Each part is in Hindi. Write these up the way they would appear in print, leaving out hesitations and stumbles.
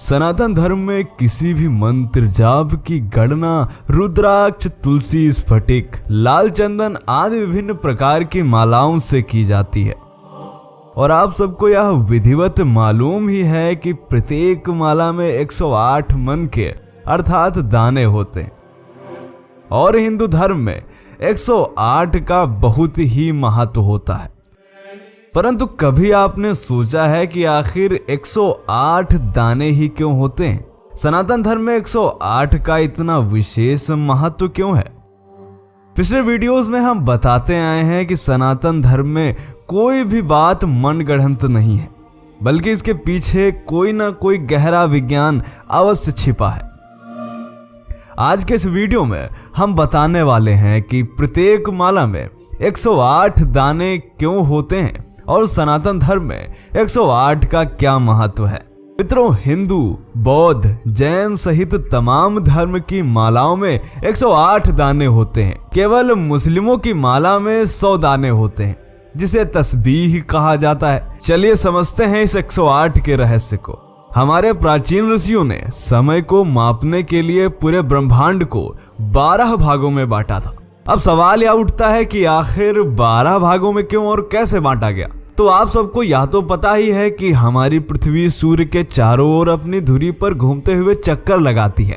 सनातन धर्म में किसी भी मंत्र जाप की गणना रुद्राक्ष, तुलसी, स्फटिक, लाल चंदन आदि विभिन्न प्रकार की मालाओं से की जाती है। और आप सबको यह विधिवत मालूम ही है कि प्रत्येक माला में 108 मन के अर्थात दाने होते हैं और हिंदू धर्म में 108 का बहुत ही महत्व होता है। परंतु कभी आपने सोचा है कि आखिर 108 दाने ही क्यों होते हैं? सनातन धर्म में 108 का इतना विशेष महत्व क्यों है? पिछले वीडियोस में हम बताते आए हैं कि सनातन धर्म में कोई भी बात मनगढ़ंत नहीं है, बल्कि इसके पीछे कोई ना कोई गहरा विज्ञान अवश्य छिपा है। आज के इस वीडियो में हम बताने वाले हैं कि प्रत्येक माला में 108 दाने क्यों होते हैं और सनातन धर्म में 108 का क्या महत्व है। मित्रों, हिंदू, बौद्ध, जैन सहित तमाम धर्म की मालाओं में 108 दाने होते हैं। केवल मुस्लिमों की माला में 100 दाने होते हैं, जिसे तस्बीह कहा जाता है। चलिए समझते हैं इस 108 के रहस्य को। हमारे प्राचीन ऋषियों ने समय को मापने के लिए पूरे ब्रह्मांड को 12 भागों में बांटा था। अब सवाल यह उठता है कि आखिर 12 भागों में क्यों और कैसे बांटा गया? तो आप सबको यह तो पता ही है कि हमारी पृथ्वी सूर्य के चारों ओर अपनी धुरी पर घूमते हुए चक्कर लगाती है।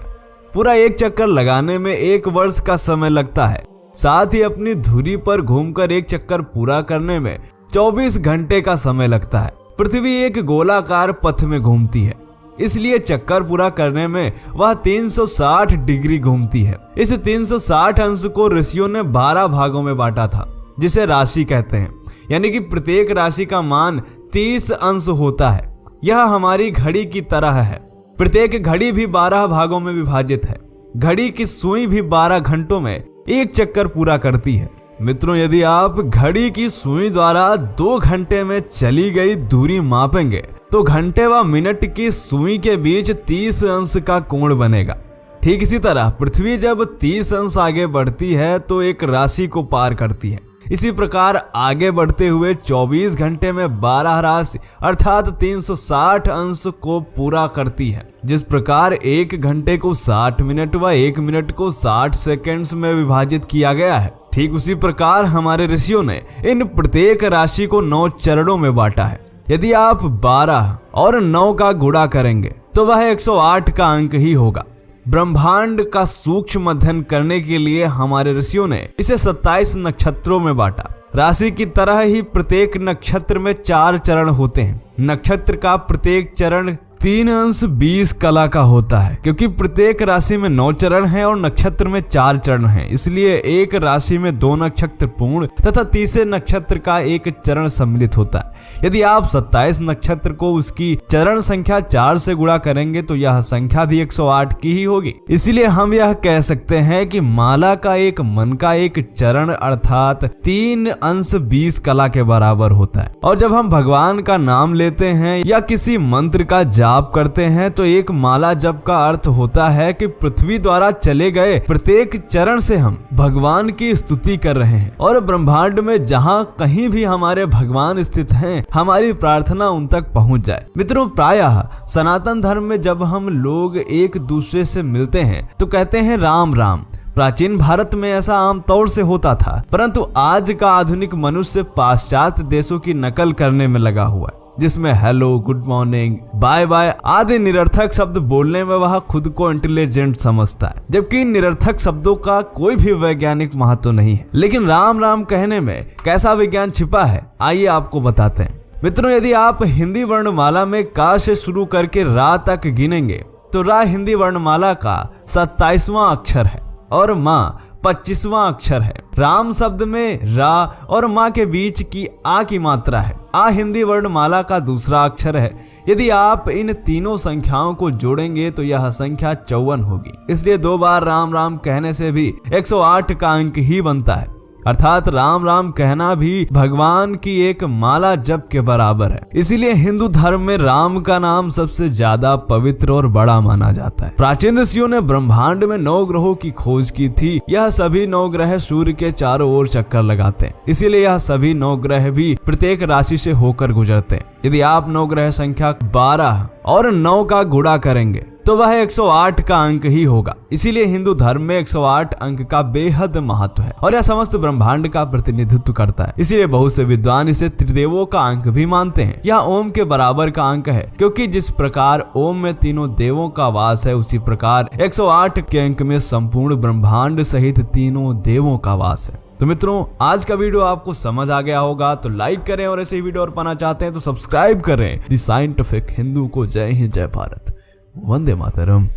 पूरा एक चक्कर लगाने में 1 वर्ष का समय लगता है। साथ ही अपनी धुरी पर घूमकर एक चक्कर पूरा करने में 24 घंटे का समय लगता है। पृथ्वी एक गोलाकार पथ में घूमती है, इसलिए चक्कर पूरा करने में वह 360 डिग्री घूमती है। इस 360 अंश को ऋषियों ने 12 भागों में बांटा था, जिसे राशि कहते हैं। यानी कि प्रत्येक राशि का मान 30 अंश होता है। यह हमारी घड़ी की तरह है। प्रत्येक घड़ी भी 12 भागों में विभाजित है। घड़ी की सुई भी 12 घंटों में एक चक्कर पूरा करती है। मित्रों, यदि आप घड़ी की सुई द्वारा 2 घंटे में चली गई दूरी मापेंगे तो घंटे व मिनट की सुई के बीच 30 अंश का कोण बनेगा। ठीक इसी तरह पृथ्वी जब 30 अंश आगे बढ़ती है तो एक राशि को पार करती है। इसी प्रकार आगे बढ़ते हुए 24 घंटे में 12 राशि अर्थात 360 अंश को पूरा करती है। जिस प्रकार 1 घंटे को 60 मिनट व 1 मिनट को 60 सेकंड्स में विभाजित किया गया है, ठीक उसी प्रकार हमारे ऋषियों ने इन प्रत्येक राशि को 9 चरणों में बांटा है। यदि आप 12 और 9 का गुणा करेंगे तो वह 108 का अंक ही होगा। ब्रह्मांड का सूक्ष्म अध्ययन करने के लिए हमारे ऋषियों ने इसे 27 नक्षत्रों में बांटा। राशि की तरह ही प्रत्येक नक्षत्र में 4 चरण होते हैं। नक्षत्र का प्रत्येक चरण 3 अंश 20 कला का होता है। क्योंकि प्रत्येक राशि में 9 चरण हैं और नक्षत्र में 4 चरण हैं, इसलिए एक राशि में 2 नक्षत्र पूर्ण तथा तीसरे नक्षत्र का 1 चरण सम्मिलित होता है। यदि आप 27 नक्षत्र को उसकी चरण संख्या 4 से गुणा करेंगे तो यह संख्या भी 108 की ही होगी। इसीलिए हम यह कह सकते हैं कि माला का एक मन का एक चरण अर्थात 3 अंश 20 कला के बराबर होता है। और जब हम भगवान का नाम लेते हैं या किसी मंत्र का जाप करते हैं तो एक माला जप का अर्थ होता है कि पृथ्वी द्वारा चले गए प्रत्येक चरण से हम भगवान की स्तुति कर रहे हैं और ब्रह्मांड में जहां कहीं भी हमारे भगवान स्थित हैं, हमारी प्रार्थना उन तक पहुंच जाए। मित्रों, प्रायः सनातन धर्म में जब हम लोग एक दूसरे से मिलते हैं तो कहते हैं राम राम। प्राचीन भारत में ऐसा आमतौर से होता था, परंतु आज का आधुनिक मनुष्य पाश्चात्य देशों की नकल करने में लगा हुआ है, जिसमें hello, good morning, bye bye आदि निरर्थक शब्द बोलने में वह खुद को इंटेलिजेंट समझता है, जबकि इन निरर्थक शब्दों का कोई भी वैज्ञानिक महत्व नहीं है। लेकिन राम राम कहने में कैसा विज्ञान छिपा है, आइए आपको बताते हैं। मित्रों, यदि आप हिंदी वर्णमाला में का से शुरू करके रा तक गिनेंगे तो रा हिंदी वर्णमाला का 27वां अक्षर है और माँ 25वां अक्षर है। राम शब्द में रा और माँ के बीच की आ की मात्रा है। आ हिंदी वर्णमाला का दूसरा अक्षर है। यदि आप इन तीनों संख्याओं को जोड़ेंगे तो यह संख्या 54 होगी। इसलिए 2 बार राम राम कहने से भी 108 का अंक ही बनता है। अर्थात राम राम कहना भी भगवान की एक माला जप के बराबर है। इसीलिए हिंदू धर्म में राम का नाम सबसे ज्यादा पवित्र और बड़ा माना जाता है। प्राचीन ऋषियों ने ब्रह्मांड में 9 ग्रहों की खोज की थी। यह सभी 9 ग्रह सूर्य के चारों ओर चक्कर लगाते हैं, इसीलिए यह सभी 9 ग्रह भी प्रत्येक राशि से होकर गुजरते हैं। यदि आप 9 ग्रह संख्या 12 और 9 का गुणा करेंगे तो वह 108 का अंक ही होगा। इसीलिए हिंदू धर्म में 108 अंक का बेहद महत्व है और यह समस्त ब्रह्मांड का प्रतिनिधित्व करता है। इसीलिए बहुत से विद्वान इसे त्रिदेवों का अंक भी मानते हैं। यह ओम के बराबर का अंक है, क्योंकि जिस प्रकार ओम में तीनों देवों का वास है, उसी प्रकार 108 के अंक में संपूर्ण ब्रह्मांड सहित तीनों देवों का वास है। तो मित्रों, आज का वीडियो आपको समझ आ गया होगा तो लाइक करें, और ऐसे ही वीडियो और पाना चाहते हैं तो सब्सक्राइब करें द साइंटिफिक हिंदू को। जय हिंद, जय भारत, वंदे मातरम।